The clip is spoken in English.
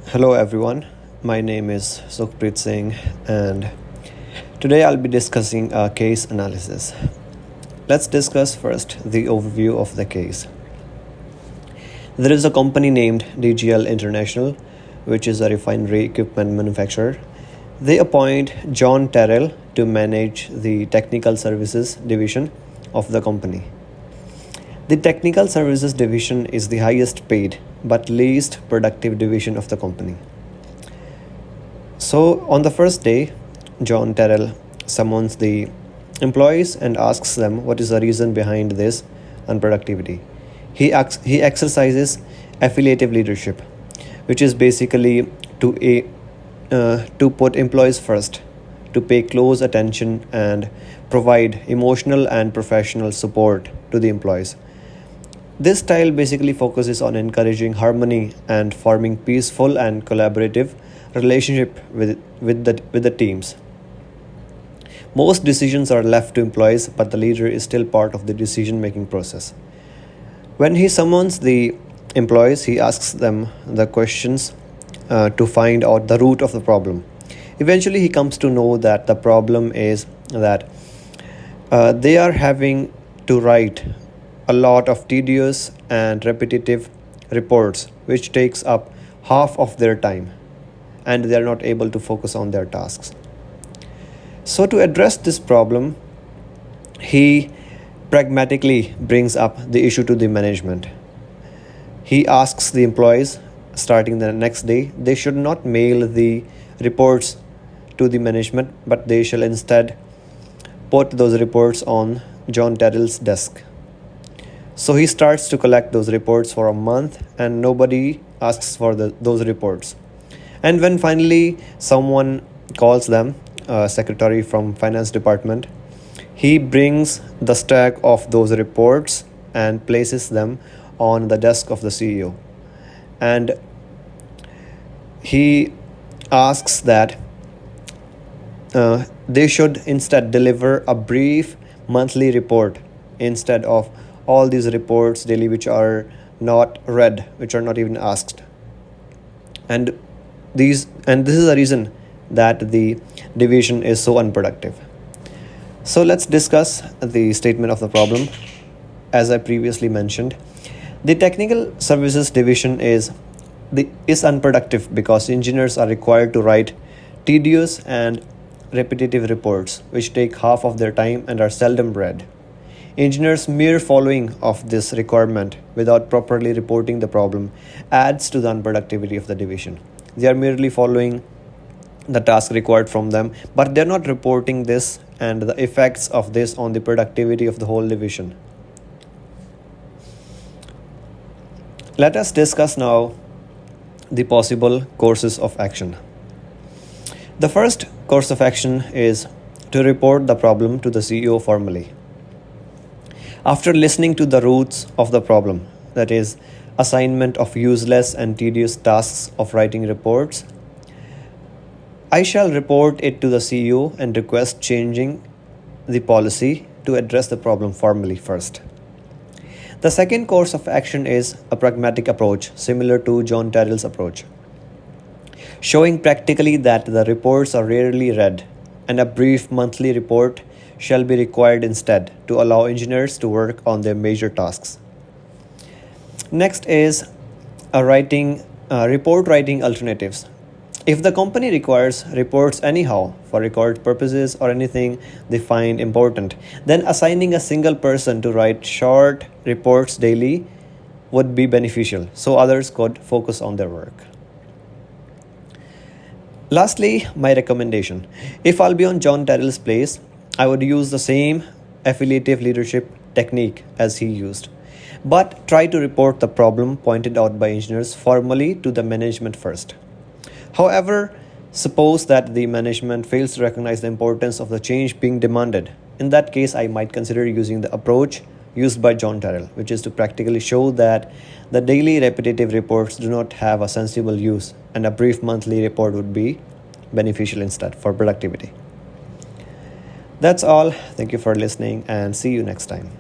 Hello everyone, my name is Sukhpreet Singh and today I'll be discussing a case analysis. Let's discuss first the overview of the case. There is a company named DGL International, which is a refinery equipment manufacturer. They appoint John Terrell to manage the technical services division of the company. The technical services division is the highest paid but least productive division of the company. So, on the first day, John Terrell summons the employees and asks them what is the reason behind this unproductivity. He exercises affiliative leadership, which is basically to put employees first, to pay close attention and provide emotional and professional support to the employees. This style basically focuses on encouraging harmony and forming peaceful and collaborative relationship with the teams. Most decisions are left to employees, but the leader is still part of the decision-making process. When he summons the employees, he asks them the questions to find out the root of the problem. Eventually, he comes to know that the problem is that they are having to write a lot of tedious and repetitive reports, which takes up half of their time, and they are not able to focus on their tasks. So, to address this problem, he pragmatically brings up the issue to the management. He asks the employees, starting the next day, they should not mail the reports to the management, but they shall instead put those reports on John Terrell's desk. So he starts to collect those reports for a month and nobody asks for those reports. And when finally someone calls them, a secretary from finance department, he brings the stack of those reports and places them on the desk of the CEO. And he asks that they should instead deliver a brief monthly report instead of all these reports daily which are not read, which are not even asked. And this is the reason that the division is so unproductive. So let's discuss the statement of the problem. As I previously mentioned, the technical services division is unproductive because engineers are required to write tedious and repetitive reports which take half of their time and are seldom read. Engineers' mere following of this requirement without properly reporting the problem adds to the unproductivity of the division. They are merely following the task required from them, but they are not reporting this and the effects of this on the productivity of the whole division. Let us discuss now the possible courses of action. The first course of action is to report the problem to the CEO formally. After listening to the roots of the problem, that is, assignment of useless and tedious tasks of writing reports, I shall report it to the CEO and request changing the policy to address the problem formally first. The second course of action is a pragmatic approach, similar to John Terrell's approach, showing practically that the reports are rarely read and a brief monthly report shall be required instead to allow engineers to work on their major tasks. Next is report writing alternatives. If the company requires reports anyhow for record purposes or anything they find important, then assigning a single person to write short reports daily would be beneficial so others could focus on their work. Lastly, my recommendation. If I'll be on John Terrell's place, I would use the same affiliative leadership technique as he used, but try to report the problem pointed out by engineers formally to the management first. However, suppose that the management fails to recognize the importance of the change being demanded. In that case, I might consider using the approach used by John Terrell, which is to practically show that the daily repetitive reports do not have a sensible use and a brief monthly report would be beneficial instead for productivity. That's all. Thank you for listening and see you next time.